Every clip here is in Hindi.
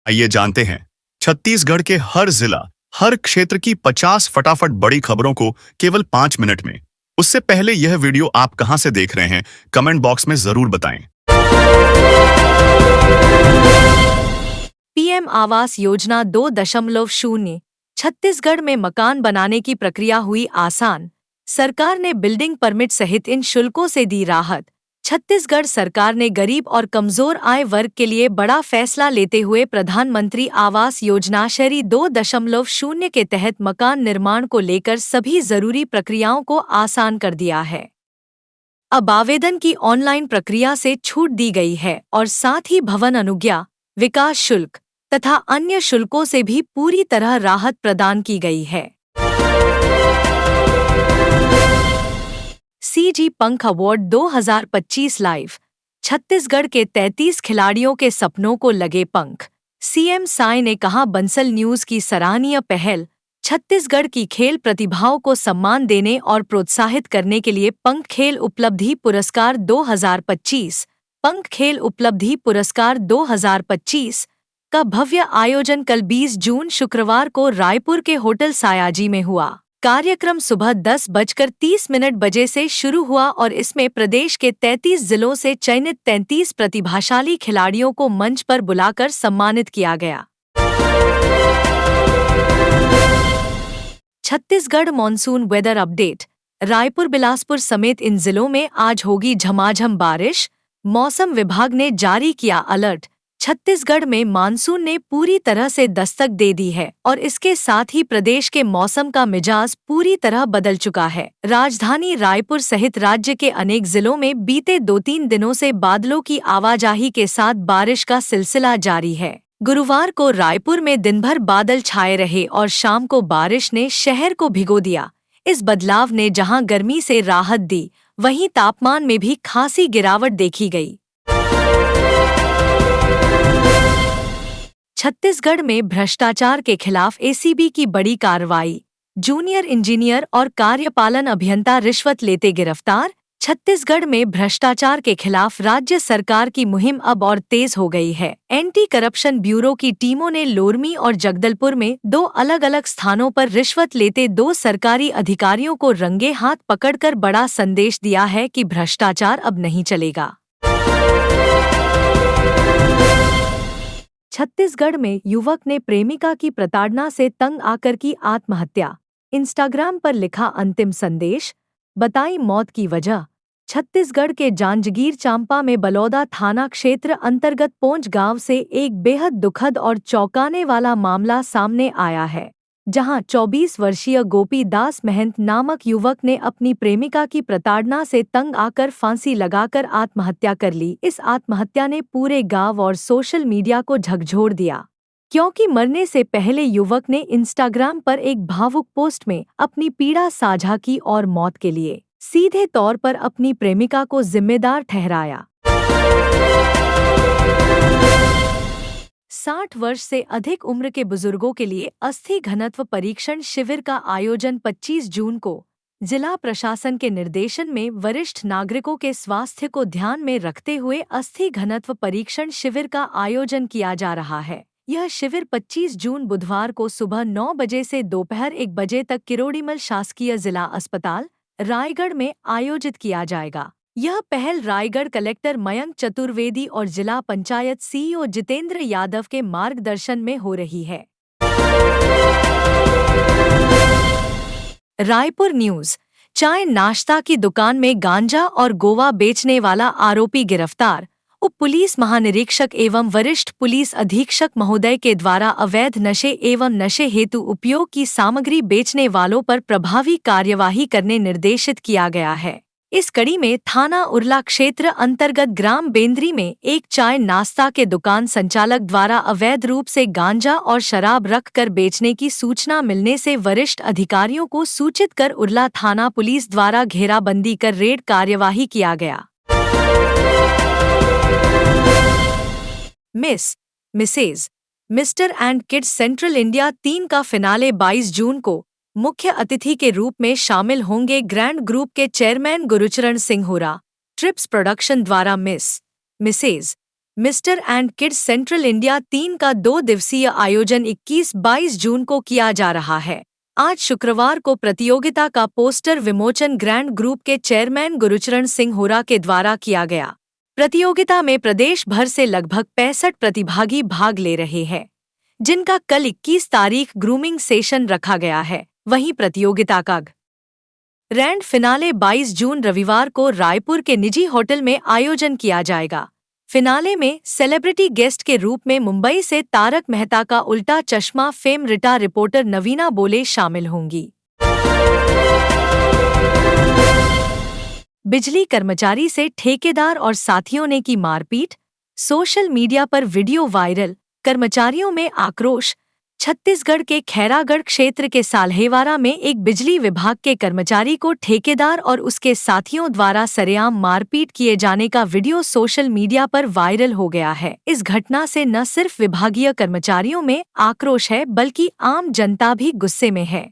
आइए जानते हैं छत्तीसगढ़ के हर जिला, हर क्षेत्र की 50 फटाफट बड़ी खबरों को केवल 5 मिनट में। उससे पहले यह वीडियो आप कहां से देख रहे हैं, कमेंट बॉक्स में जरूर बताएं। पीएम आवास योजना 2.0 छत्तीसगढ़ में मकान बनाने की प्रक्रिया हुई आसान। सरकार ने बिल्डिंग परमिट सहित इन शुल्कों से दी राहत। छत्तीसगढ़ सरकार ने गरीब और कमजोर आय वर्ग के लिए बड़ा फैसला लेते हुए प्रधानमंत्री आवास योजना शहरी 2.0 के तहत मकान निर्माण को लेकर सभी जरूरी प्रक्रियाओं को आसान कर दिया है। अब आवेदन की ऑनलाइन प्रक्रिया से छूट दी गई है और साथ ही भवन अनुज्ञा, विकास शुल्क तथा अन्य शुल्कों से भी पूरी तरह राहत प्रदान की गई है। सीजी पंख अवार्ड 2025 लाइव। छत्तीसगढ़ के 33 खिलाड़ियों के सपनों को लगे पंख। सीएम साय ने कहा, बंसल न्यूज की सराहनीय पहल। छत्तीसगढ़ की खेल प्रतिभाओं को सम्मान देने और प्रोत्साहित करने के लिए पंख खेल उपलब्धि पुरस्कार 2025 पंख खेल उपलब्धि पुरस्कार 2025 का भव्य आयोजन कल 20 जून शुक्रवार को रायपुर के होटल सायाजी में हुआ। कार्यक्रम सुबह 10:30 बजे से शुरू हुआ और इसमें प्रदेश के 33 जिलों से चयनित 33 प्रतिभाशाली खिलाड़ियों को मंच पर बुलाकर सम्मानित किया गया। Chhattisgarh monsoon weather update. Raipur, Bilaspur समेत इन जिलों में आज होगी झमाझम बारिश। मौसम विभाग ने जारी किया अलर्ट। छत्तीसगढ़ में मानसून ने पूरी तरह से दस्तक दे दी है और इसके साथ ही प्रदेश के मौसम का मिजाज पूरी तरह बदल चुका है। राजधानी रायपुर सहित राज्य के अनेक जिलों में बीते 2-3 दिनों से बादलों की आवाजाही के साथ बारिश का सिलसिला जारी है। गुरुवार को रायपुर में दिनभर बादल छाए रहे और शाम को बारिश ने शहर को भिगो दिया। इस बदलाव ने जहां गर्मी से राहत दी, वहीं तापमान में भी खासी गिरावट देखी गई। छत्तीसगढ़ में भ्रष्टाचार के खिलाफ एसीबी की बड़ी कार्रवाई। जूनियर इंजीनियर और कार्यपालन अभियंता रिश्वत लेते गिरफ्तार। छत्तीसगढ़ में भ्रष्टाचार के खिलाफ राज्य सरकार की मुहिम अब और तेज हो गई है। एंटी करप्शन ब्यूरो की टीमों ने लोरमी और जगदलपुर में 2 अलग-अलग स्थानों पर रिश्वत लेते 2 सरकारी अधिकारियों को रंगे हाथ पकड़कर बड़ा संदेश दिया है कि भ्रष्टाचार अब नहीं चलेगा। छत्तीसगढ़ में युवक ने प्रेमिका की प्रताड़ना से तंग आकर की आत्महत्या। इंस्टाग्राम पर लिखा अंतिम संदेश, बताई मौत की वजह। छत्तीसगढ़ के जांजगीर चांपा में बलौदा थाना क्षेत्र अंतर्गत पोंच गांव से एक बेहद दुखद और चौंकाने वाला मामला सामने आया है, जहां 24 वर्षीय गोपी दास महंत नामक युवक ने अपनी प्रेमिका की प्रताड़ना से तंग आकर फांसी लगाकर आत्महत्या कर ली। इस आत्महत्या ने पूरे गांव और सोशल मीडिया को झकझोर दिया, क्योंकि मरने से पहले युवक ने इंस्टाग्राम पर एक भावुक पोस्ट में अपनी पीड़ा साझा की और मौत के लिए सीधे तौर पर अपनी प्रेमिका को जिम्मेदार ठहराया। 60 वर्ष से अधिक उम्र के बुजुर्गों के लिए अस्थि घनत्व परीक्षण शिविर का आयोजन 25 जून को जिला प्रशासन के निर्देशन में वरिष्ठ नागरिकों के स्वास्थ्य को ध्यान में रखते हुए अस्थि घनत्व परीक्षण शिविर का आयोजन किया जा रहा है। यह शिविर 25 जून बुधवार को सुबह 9 बजे से दोपहर 1 बजे तक किरोड़ीमल शासकीय जिला अस्पताल, रायगढ़ में आयोजित किया जाएगा। यह पहल रायगढ़ कलेक्टर मयंक चतुर्वेदी और जिला पंचायत सीईओ जितेंद्र यादव के मार्गदर्शन में हो रही है। रायपुर न्यूज। चाय नाश्ता की दुकान में गांजा और गोवा बेचने वाला आरोपी गिरफ्तार। उप पुलिस महानिरीक्षक एवं वरिष्ठ पुलिस अधीक्षक महोदय के द्वारा अवैध नशे एवं नशे हेतु उपयोग की सामग्री बेचने वालों पर प्रभावी कार्यवाही करने निर्देशित किया गया है। इस कड़ी में थाना उरला क्षेत्र अंतर्गत ग्राम बेंद्री में एक चाय नाश्ता के दुकान संचालक द्वारा अवैध रूप से गांजा और शराब रखकर बेचने की सूचना मिलने से वरिष्ठ अधिकारियों को सूचित कर उरला थाना पुलिस द्वारा घेराबंदी कर रेड कार्यवाही किया गया। Miss, missus, mister and kids central India 3 का फिनाले 22 जून को। मुख्य अतिथि के रूप में शामिल होंगे ग्रैंड ग्रुप के chairman Gurucharan Singh Hora. Trips production द्वारा miss, missus, mister and kids central India 3 का 2 दिवसीय आयोजन 21-22 जून को किया जा रहा है। आज शुक्रवार को प्रतियोगिता का पोस्टर विमोचन ग्रैंड ग्रुप के चेयरमैन गुरुचरण सिंह होरा के द्वारा किया गया। प्रतियोगिता में प्रदेश भर से लगभग 65 प्रतिभागी भाग ले रहे हैं, जिनका कल 21 तारीख ग्रूमिंग सेशन रखा गया है। वहीं प्रतियोगिता का ग्रैंड फिनाले 22 जून रविवार को रायपुर के निजी होटल में आयोजन किया जाएगा। फिनाले में सेलिब्रिटी गेस्ट के रूप में मुंबई से तारक मेहता का उल्टा चश्मा फेम रिटा रिपोर्टर नवीना बोले शामिल होंगी। बिजली कर्मचारी से ठेकेदार और साथियों ने की मारपीट, सोशल मीडिया पर वीडियो वायरल, कर्मचारियों में आक्रोश। छत्तीसगढ़ के खैरागढ़ क्षेत्र के साल्हेवारा में एक बिजली विभाग के कर्मचारी को ठेकेदार और उसके साथियों द्वारा सरेआम मारपीट किए जाने का वीडियो सोशल मीडिया पर वायरल हो गया है। इस घटना से न सिर्फ विभागीय कर्मचारियों में आक्रोश है, बल्कि आम जनता भी गुस्से में है।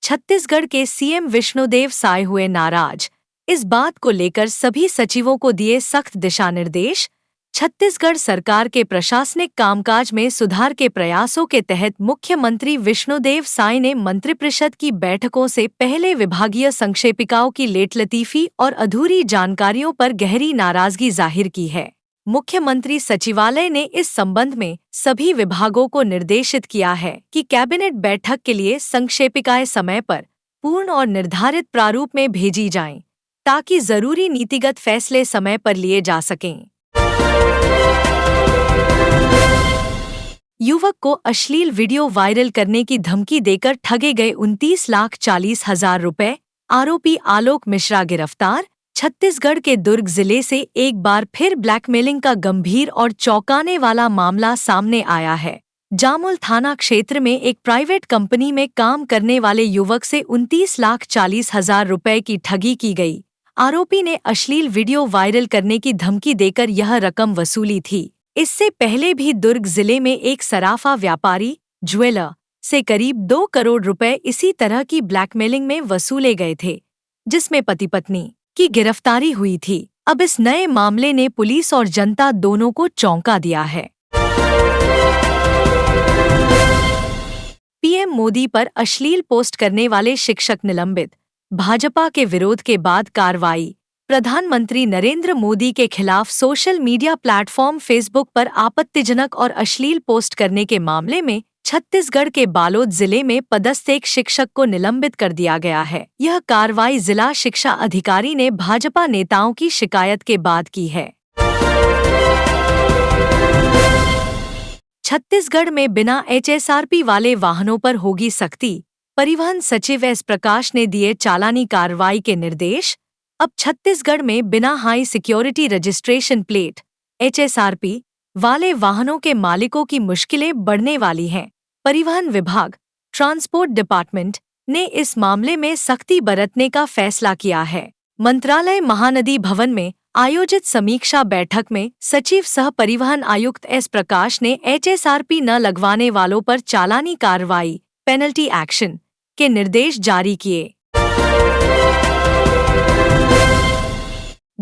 छत्तीसगढ़ के सीएम विष्णुदेव साय हुए नाराज। इस बात को लेकर सभी सचिवों को दिए सख्त दिशा निर्देश। छत्तीसगढ़ सरकार के प्रशासनिक कामकाज में सुधार के प्रयासों के तहत मुख्यमंत्री विष्णुदेव साय ने मंत्रिपरिषद की बैठकों से पहले विभागीय संक्षेपिकाओं की लेटलतीफी और अधूरी जानकारियों पर गहरी नाराजगी जाहिर की है। मुख्यमंत्री सचिवालय ने इस संबंध में सभी विभागों को निर्देशित किया है कि कैबिनेट बैठक के लिए संक्षेपिकाएं समय पर, पूर्ण और निर्धारित प्रारूप में भेजी जाएं, ताकि जरूरी नीतिगत फैसले समय पर लिए जा सकें। युवक को अश्लील वीडियो वायरल करने की धमकी देकर ठगे गए 29,40,000 रुपए, आरोपी आलोक मिश्रा गिरफ्तार। छत्तीसगढ़ के दुर्ग जिले से एक बार फिर ब्लैकमेलिंग का गंभीर और चौंकाने वाला मामला सामने आया है। जामुल थाना क्षेत्र में एक प्राइवेट कंपनी में काम करने वाले युवक से 29,40,000 रुपए की ठगी की गई। आरोपी ने अश्लील वीडियो वायरल करने की धमकी देकर यह रकम वसूली थी। इससे पहले भी दुर्ग जिले में एक सराफा व्यापारी, ज्वेलर से करीब 2 करोड़ रुपए इसी तरह की ब्लैकमेलिंग में वसूले गए थे, जिसमें पति पत्नी की गिरफ्तारी हुई थी। अब इस नए मामले ने पुलिस और जनता दोनों को चौंका दिया है। पीएम मोदी पर अश्लील पोस्ट करने वाले शिक्षक निलंबित, भाजपा के विरोध के बाद कार्रवाई। प्रधानमंत्री नरेंद्र मोदी के खिलाफ सोशल मीडिया प्लेटफॉर्म फेसबुक पर आपत्तिजनक और अश्लील पोस्ट करने के मामले में छत्तीसगढ़ के बालोद जिले में पदस्थ एक शिक्षक को निलंबित कर दिया गया है। यह कार्रवाई जिला शिक्षा अधिकारी ने भाजपा नेताओं की शिकायत के बाद की है। छत्तीसगढ़ में बिना एचएसआरपी वाले वाहनों पर होगी सख्ती। परिवहन सचिव एस प्रकाश ने दिए चालानी कार्रवाई के निर्देश। अब छत्तीसगढ़ में बिना high security registration plate HSRP वाले वाहनों के मालिकों की मुश्किलें बढ़ने वाली हैं। परिवहन विभाग, ट्रांसपोर्ट डिपार्टमेंट ने इस मामले में सख्ती बरतने का फैसला किया है। मंत्रालय महानदी भवन में आयोजित समीक्षा बैठक में सचिव सह परिवहन आयुक्त एस प्रकाश ने एचएसआरपी न लगवाने वालों पर चालानी कार्रवाई, पेनल्टी एक्शन के निर्देश जारी किए।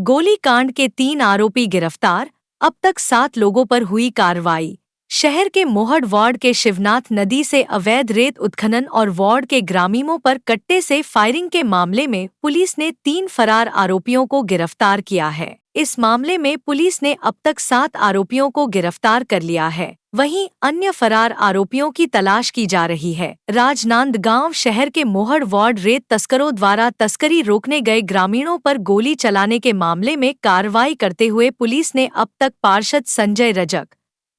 गोलीकांड के 3 आरोपी गिरफ्तार। अब तक 7 लोगों पर हुई कार्रवाई। शहर के मोहड़ वार्ड के शिवनाथ नदी से अवैध रेत उत्खनन और वार्ड के ग्रामीणों पर कट्टे से फायरिंग के मामले में पुलिस ने 3 फरार आरोपियों को गिरफ्तार किया है। इस मामले में पुलिस ने अब तक 7 आरोपियों को गिरफ्तार कर लिया है। वहीं अन्य फरार आरोपियों की तलाश की जा रही है। राजनांदगांव शहर के मोहड़ वार्ड रेत तस्करों द्वारा तस्करी रोकने गए ग्रामीणों पर गोली चलाने के मामले में कार्रवाई करते हुए पुलिस ने अब तक पार्षद Sanjay Rajak,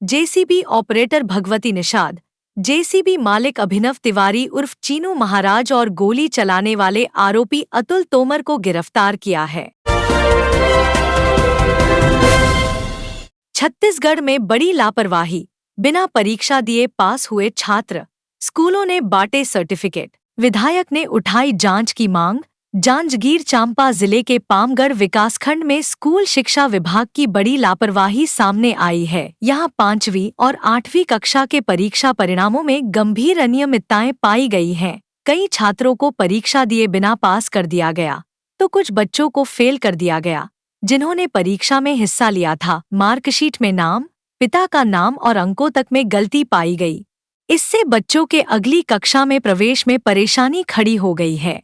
JCB operator Bhagwati Nishad, JCB मालिक अभिनव तिवारी उर्फ चीनू महाराज और गोली चलाने वाले आरोपी अतुल तोमर को गिरफ्तार किया है। छत्तीसगढ़ में बड़ी लापरवाही, बिना परीक्षा दिए पास हुए छात्र, स्कूलों ने बांटे सर्टिफिकेट। विधायक ने उठाई जांच की मांग। जांजगीर चांपा जिले के पामगढ़ विकासखंड में स्कूल शिक्षा विभाग की बड़ी लापरवाही सामने आई है। यहां 5वीं और 8वीं कक्षा के परीक्षा परिणामों में गंभीर अनियमितताएं पाई गई हैं। कई छात्रों को परीक्षा दिए बिना पास कर दिया गया, तो कुछ बच्चों को फेल कर दिया गया। जिन्होंने परीक्षा में हिस्सा लिया था, मार्कशीट में नाम, पिता का नाम और अंकों तक में गलती पाई गई। इससे बच्चों के अगली कक्षा में प्रवेश में परेशानी खड़ी हो गई है।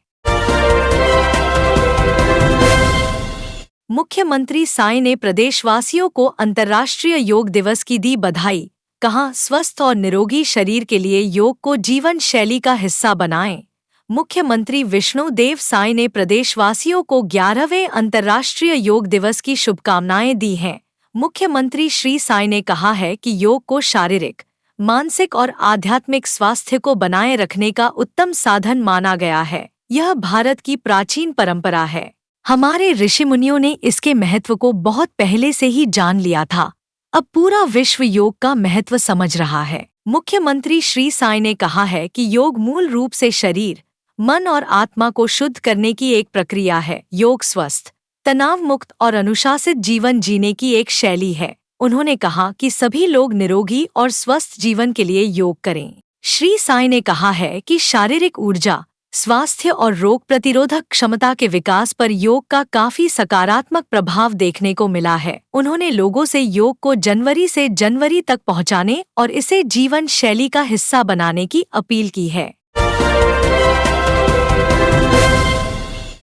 मुख्यमंत्री साय ने प्रदेशवासियों को अंतर्राष्ट्रीय योग दिवस की दी बधाई। कहा, स्वस्थ और निरोगी शरीर के लिए योग को जीवन शैली का हिस्सा बनाएं। मुख्यमंत्री विष्णुदेव साय ने प्रदेशवासियों को 11वें अंतर्राष्ट्रीय योग दिवस की शुभकामनाएं दी हैं। मुख्यमंत्री श्री साय ने कहा है कि योग को शारीरिक, मानसिक और आध्यात्मिक स्वास्थ्य को बनाए रखने का उत्तम साधन माना गया है। यह भारत की प्राचीन परंपरा है। हमारे ऋषि मुनियों ने इसके महत्व को बहुत पहले से ही जान लिया था। अब पूरा विश्व योग का महत्व समझ रहा है। मुख्यमंत्री श्री साय ने कहा है कि योग मूल रूप से शरीर, मन और आत्मा को शुद्ध करने की एक प्रक्रिया है। योग स्वस्थ, तनाव मुक्त और अनुशासित जीवन जीने की एक शैली है। उन्होंने कहा कि सभी लोग निरोगी और स्वस्थ जीवन के लिए योग करें। श्री साय ने कहा है कि शारीरिक ऊर्जा, स्वास्थ्य और रोग प्रतिरोधक क्षमता के विकास पर योग का काफी सकारात्मक प्रभाव देखने को मिला है। उन्होंने लोगों से योग को जनवरी से जनवरी तक पहुंचाने और इसे जीवन शैली का हिस्सा बनाने की अपील की है।